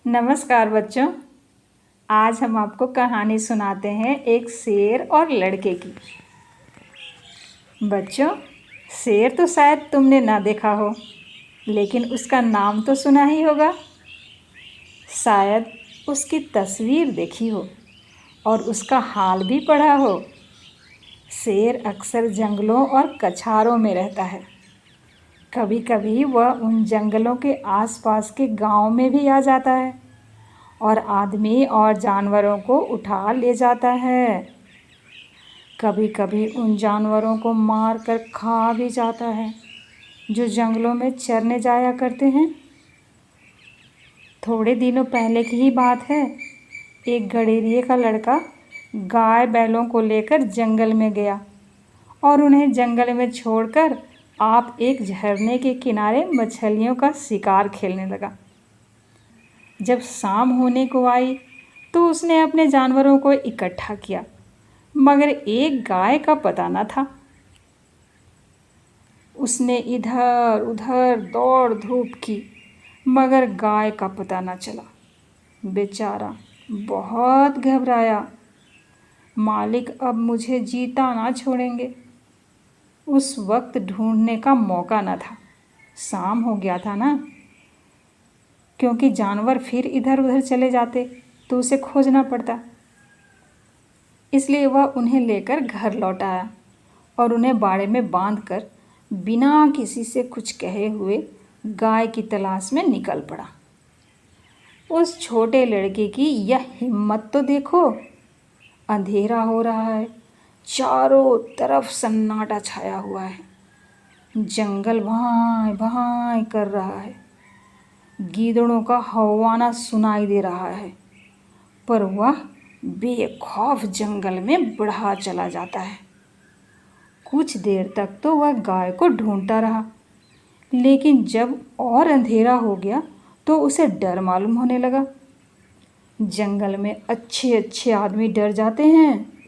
नमस्कार बच्चों। आज हम आपको कहानी सुनाते हैं एक शेर और लड़के की। बच्चों, शेर तो शायद तुमने ना देखा हो, लेकिन उसका नाम तो सुना ही होगा। शायद उसकी तस्वीर देखी हो और उसका हाल भी पढ़ा हो। शेर अक्सर जंगलों और कछारों में रहता है। कभी कभी वह उन जंगलों के आसपास के गांव में भी आ जाता है और आदमी और जानवरों को उठा ले जाता है। कभी कभी उन जानवरों को मार कर खा भी जाता है जो जंगलों में चरने जाया करते हैं। थोड़े दिनों पहले की ही बात है। एक गडेरिए का लड़का गाय बैलों को लेकर जंगल में गया और उन्हें जंगल में छोड़कर आप एक झरने के किनारे मछलियों का शिकार खेलने लगा। जब शाम होने को आई तो उसने अपने जानवरों को इकट्ठा किया, मगर एक गाय का पता न था। उसने इधर उधर दौड़ धूप की, मगर गाय का पता न चला। बेचारा बहुत घबराया। मालिक अब मुझे जीता ना छोड़ेंगे। उस वक्त ढूंढने का मौका न था, शाम हो गया था ना, क्योंकि जानवर फिर इधर उधर चले जाते तो उसे खोजना पड़ता। इसलिए वह उन्हें लेकर घर लौट आया और उन्हें बाड़े में बांधकर बिना किसी से कुछ कहे हुए गाय की तलाश में निकल पड़ा। उस छोटे लड़के की यह हिम्मत तो देखो। अंधेरा हो रहा है, चारों तरफ सन्नाटा छाया हुआ है, जंगल भाई भाई कर रहा है, गीदड़ों का हौवाना सुनाई दे रहा है, पर वह बेखौफ जंगल में बढ़ा चला जाता है। कुछ देर तक तो वह गाय को ढूंढता रहा, लेकिन जब और अंधेरा हो गया तो उसे डर मालूम होने लगा। जंगल में अच्छे अच्छे आदमी डर जाते हैं,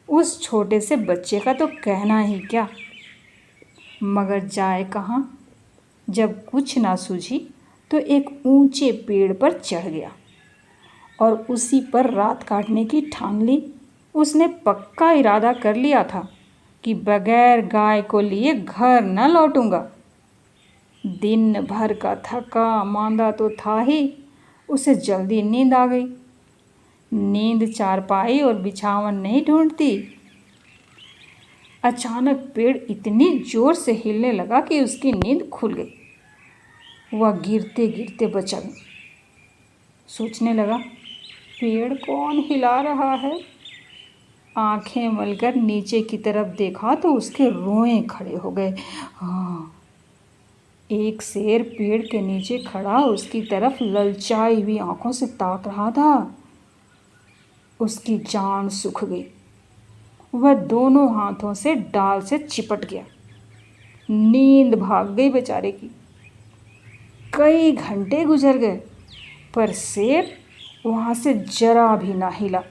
उस छोटे से बच्चे का तो कहना ही क्या। मगर जाए कहाँ। जब कुछ ना सूझी तो एक ऊंचे पेड़ पर चढ़ गया और उसी पर रात काटने की ठान ली। उसने पक्का इरादा कर लिया था कि बगैर गाय को लिए घर न लौटूंगा। दिन भर का थका मांदा तो था ही, उसे जल्दी नींद आ गई। नींद चारपाई और बिछावन नहीं ढूंढती। अचानक पेड़ इतनी जोर से हिलने लगा कि उसकी नींद खुल गई। वह गिरते गिरते बचा। सोचने लगा, पेड़ कौन हिला रहा है। आंखें मलकर नीचे की तरफ देखा तो उसके रोए खड़े हो गए। हाँ, एक शेर पेड़ के नीचे खड़ा उसकी तरफ ललचाई हुई आंखों से ताक रहा था। उसकी जान सूख गई। वह दोनों हाथों से डाल से चिपट गया। नींद भाग गई बेचारे की। कई घंटे गुजर गए, पर शेर वहाँ से जरा भी ना हिला।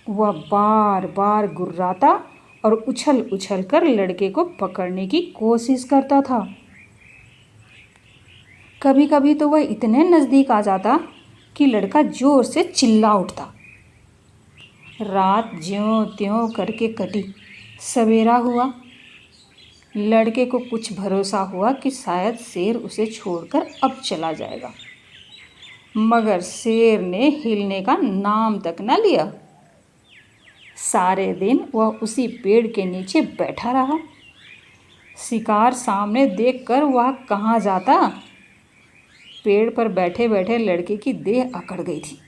वह बार बार गुर्राता और उछल उछल कर लड़के को पकड़ने की कोशिश करता था। कभी कभी तो वह इतने नज़दीक आ जाता कि लड़का जोर से चिल्ला उठता। रात ज्यों त्यों करके कटी। सवेरा हुआ। लड़के को कुछ भरोसा हुआ कि शायद शेर उसे छोड़कर अब चला जाएगा, मगर शेर ने हिलने का नाम तक न लिया। सारे दिन वह उसी पेड़ के नीचे बैठा रहा। शिकार सामने देखकर वह कहाँ जाता। पेड़ पर बैठे बैठे लड़के की देह अकड़ गई थी।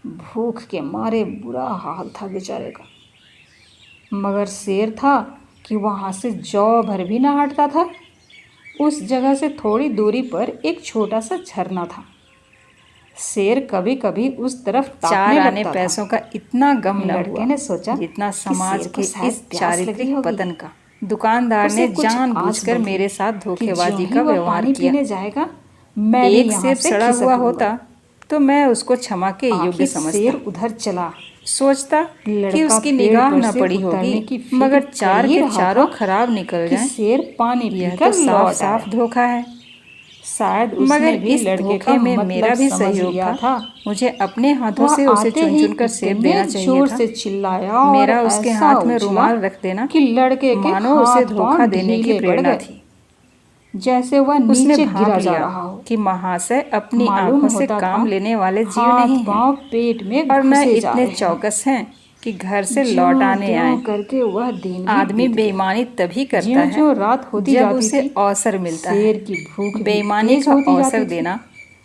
भूख के मारे बुरा हाल था बेचारे का, मगर शेर था कि वहाँ से जौ भर भी ना हटता था। उस जगह से थोड़ी दूरी पर एक छोटा सा झरना था। शेर कभी कभी उस तरफ ताकने लगता था। पैसों का इतना गम न हुआ। लड़के ने सोचा जितना समाज के इस चारित्रिक पतन का। दुकानदार ने जानबूझकर मेरे साथ धोखेबाजी का व्यवहार किया। पीने जाएगा, मैं एक सेब सड़ा हुआ होता तो मैं उसको क्षमा के योग्य समझता। शेर उधर चला। सोचता कि उसकी निगाह न पड़ी होगी, मगर चार के चारों खराब निकल जाएं। शेर पानी पीकर तो साफ साफ धोखा है। शायद उसने मगर भी इस लड़के धोखे का में मतलब मेरा भी समझ सहयोग लिया था। मुझे अपने हाथों वह से उसे आते चुन ही चुन कर सेब इतने देना चाहिए जोर था। से चिल्लाया और मेरा उसके ऐसा हाथ में उछला रुमाल रख देना कि लड़के के मानो उसे हाथ धोखा पांव देने की ढीले पड़ प्रेरणा गए, थी। जैसे वह उसने नीचे भांप गिरा जा लिया रहा हो। कि महाशय अपनी मालूम आंखों से होता काम था लेने वाले जीव हाथ नहीं हैं पांव पेट में और न घुसे जा इतने रहे हैं। चौकस हैं कि घर से लौट ज्यों आने त्यों आए। करके वह दिन भी आदमी बीत गया। बेईमानी तभी करता ज्यों है ज्यों रात होती जब जाती उसे थी, अवसर मिलता है। शेर की भूख भी बेईमानी तेज का होती अवसर जाती थी। देना,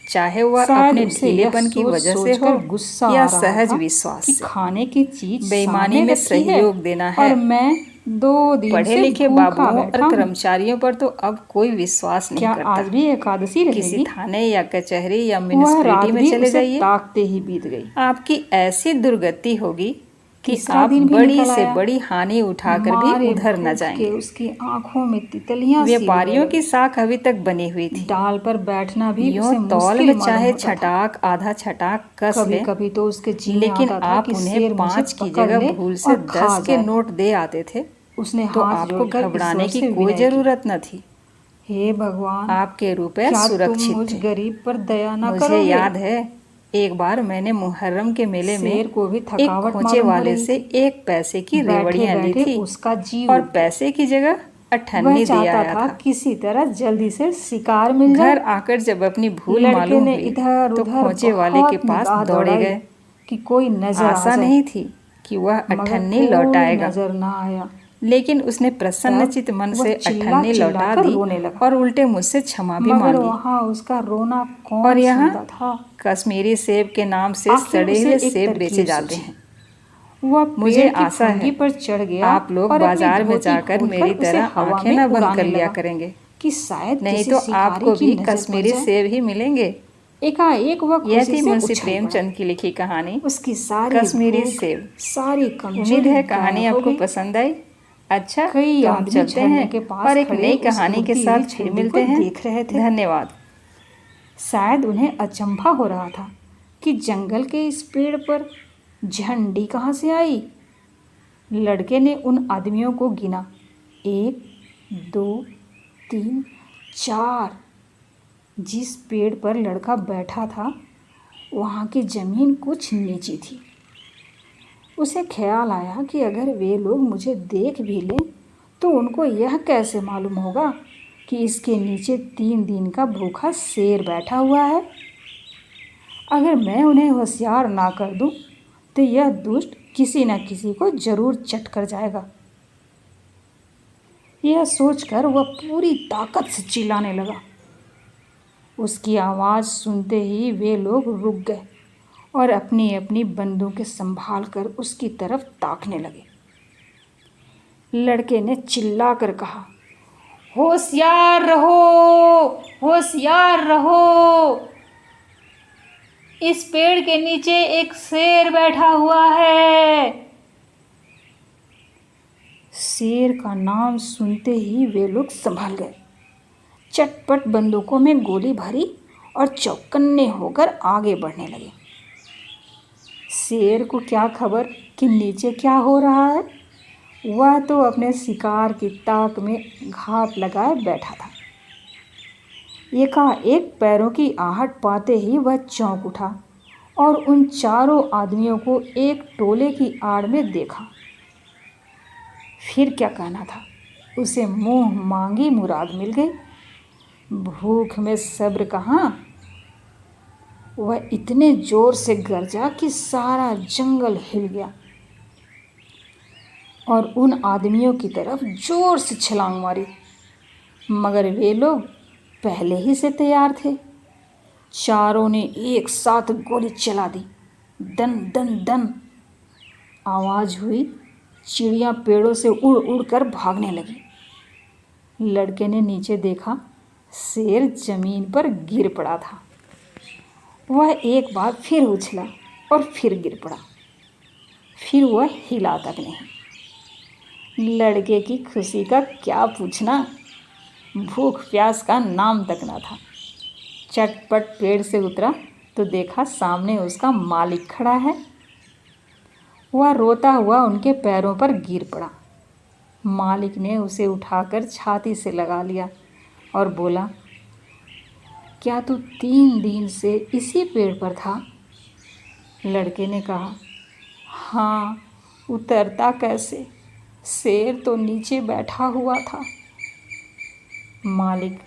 चाहे वह शायद अपने उसे यह ढीलेपन की सोच वजह से सोच हो कर गुस्सा या आ रहा सहज था विश्वास कि से। खाने की चीज बेईमानी सामने में रखी है सहयोग देना है। और मैं 2 दिन पढ़े से लिखे भूखा बाबुओं बैठा और हूँ। कर्मचारियों पर तो अब कोई विश्वास नहीं क्या करता। आज भी एकादशी किसी रहेगी? थाने या कचहरी या वह म्यूनिसिपैलिटी रात में भी चले उसे जाइए, ताकते ही बीत गई। आपकी ऐसी दुर्गति होगी कि तीसरा आप दिन भी बड़ी निकल से आया। बड़ी हानि उठाकर भी मारे उधर न भूख के जाएंगे। उसकी आंखों में तितलियां सी उड़ने व्यापारियों की लगी। साख अभी तक बनी हुई थी। डाल पर बैठना भी यूं उसे तौल मुश्किल में मालूम चाहे होता था। छटाक आधा छटाक कस कभी ले, कभी तो उसके जी में लेकिन आता था आप कि उन्हें शेर मुझे 5 की पकड़ जगह ले भूल से और खा 10 के जाए। नोट दे आते थे उसने तो हाथ आपको जोड़कर घबराने ईश्वर की से कोई विनय की, जरूरत न थी। हे भगवान, आपके रुपए क्या तुम सुरक्षित मुझ थे। गरीब पर दया न मुझे करोगे? याद है, एक बार मैंने मुहर्रम के मेले में शेर को भी एक थकावट खोचे मालूम हो वाले रही से थी। 1 पैसे की बैठे रेवड़ियां ली बैठे थी उसका जी और उठ गया। पैसे की जगह वह अठन्नी दे चाहता आया था था। किसी तरह जल्दी से शिकार मिल जाए। घर आकर जब अपनी भूल लड़के मालूम ने हुई इधर तो उधर खोचे वाले के बहुत पास निगाह दौड़े दौड़ाई गए। कि कोई नजर आ आशा जाए, नहीं थी कि वह मगर अठन्नी कोई लौटाएगा, नजर न आया। लेकिन उसने प्रसन्नचित तब मन वह से चिल्ला अठन्नी चिल्ला लौटा कर दी रोने लगा, और उल्टे मुझसे क्षमा भी मगर मांगी। वहां उसका रोना और कौन यहाँ सुनता था। कश्मीरी सेब के नाम से आखिर सड़े उसे हुए एक सेब बेचे तरकीब जाते सूझी। हैं। वह मुझे पेड़ की आशा है फुनगी पर चढ़ गया आप लोग और अपनी बाजार में धोती जाकर खोलकर मेरी उसे तरह हवा आंखें में न बंद कर उड़ाने लिया लगा करेंगे, कि शायद नहीं किसी तो शिकारी आपको की भी नजर पड़ कश्मीरी जाए। सेब ही मिलेंगे। एकाएक वह यह खुशी थी से मुंशी उछल पड़ा। प्रेमचंद की लिखी कहानी उसकी सारी कश्मीरी भूख, सेब। सारी उम्मीद कमजोरी है कहानी गायब हो आपको गई। पसंद आई। अच्छा, कई तो हम आदमी चलते झरने हैं के पास और एक खड़े नई उस कहानी के उड़ती हुई साथ फिर फुनगी को मिलते हैं। देख रहे थे। धन्यवाद। शायद उन्हें अचंभा हो रहा था कि जंगल के इस पेड़ पर झंडी कहाँ से आई। लड़के ने उन आदमियों को गिना, 1 2 3 4। जिस पेड़ पर लड़का बैठा था वहाँ की जमीन कुछ नीची थी। उसे ख्याल आया कि अगर वे लोग मुझे देख भी लें तो उनको यह कैसे मालूम होगा कि इसके नीचे 3 दिन का भूखा शेर बैठा हुआ है। अगर मैं उन्हें होशियार ना कर दूं तो यह दुष्ट किसी न किसी को जरूर चट कर जाएगा। यह सोचकर वह पूरी ताकत से चिल्लाने लगा। उसकी आवाज़ सुनते ही वे लोग रुक गए और अपनी अपनी बंदूकें संभाल कर उसकी तरफ ताकने लगे। लड़के ने चिल्लाकर कहा, होशियार रहो, होशियार रहो, इस पेड़ के नीचे एक शेर बैठा हुआ है। शेर का नाम सुनते ही वे लोग संभल गए, चटपट बंदूकों में गोली भरी और चौकन्ने होकर आगे बढ़ने लगे। शेर को क्या खबर कि नीचे क्या हो रहा है। वह तो अपने शिकार की ताक में घात लगाए बैठा था। एकाएक पैरों की आहट पाते ही वह चौंक उठा और उन चारों आदमियों को एक टोले की आड़ में देखा। फिर क्या कहना था, उसे मुंह मांगी मुराद मिल गई। भूख में सब्र कहाँ। वह इतने जोर से गरजा कि सारा जंगल हिल गया और उन आदमियों की तरफ जोर से छलांग मारी, मगर वे लोग पहले ही से तैयार थे। चारों ने एक साथ गोली चला दी। दन दन दन आवाज़ हुई। चिड़ियाँ पेड़ों से उड़ उड़ कर भागने लगी। लड़के ने नीचे देखा, शेर जमीन पर गिर पड़ा था। वह एक बार फिर उछला और फिर गिर पड़ा। फिर वह हिला तक नहीं। लड़के की खुशी का क्या पूछना, भूख प्यास का नाम तक ना था। चटपट पेड़ से उतरा तो देखा सामने उसका मालिक खड़ा है। वह रोता हुआ उनके पैरों पर गिर पड़ा। मालिक ने उसे उठाकर छाती से लगा लिया और बोला, क्या तू 3 दिन से इसी पेड़ पर था? लड़के ने कहा, हाँ, उतरता कैसे, शेर तो नीचे बैठा हुआ था। मालिक,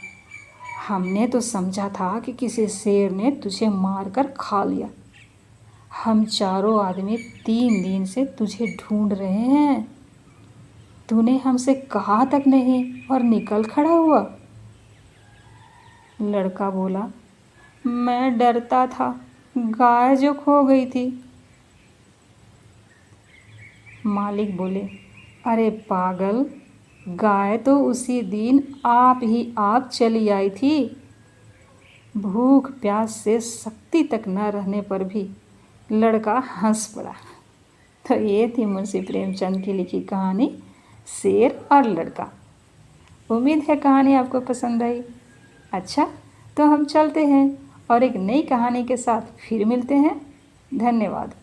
हमने तो समझा था कि किसी शेर ने तुझे मारकर खा लिया। हम चारों आदमी 3 दिन से तुझे ढूंढ रहे हैं। तूने हमसे कहा तक नहीं और निकल खड़ा हुआ। लड़का बोला, मैं डरता था, गाय जो खो गई थी। मालिक बोले, अरे पागल, गाय तो उसी दिन आप चली आई थी। भूख प्यास से शक्ति तक न रहने पर भी लड़का हंस पड़ा। तो ये थी मुंशी प्रेमचंद की लिखी कहानी शेर और लड़का। उम्मीद है कहानी आपको पसंद आई। अच्छा, तो हम चलते हैं और एक नई कहानी के साथ फिर मिलते हैं। धन्यवाद।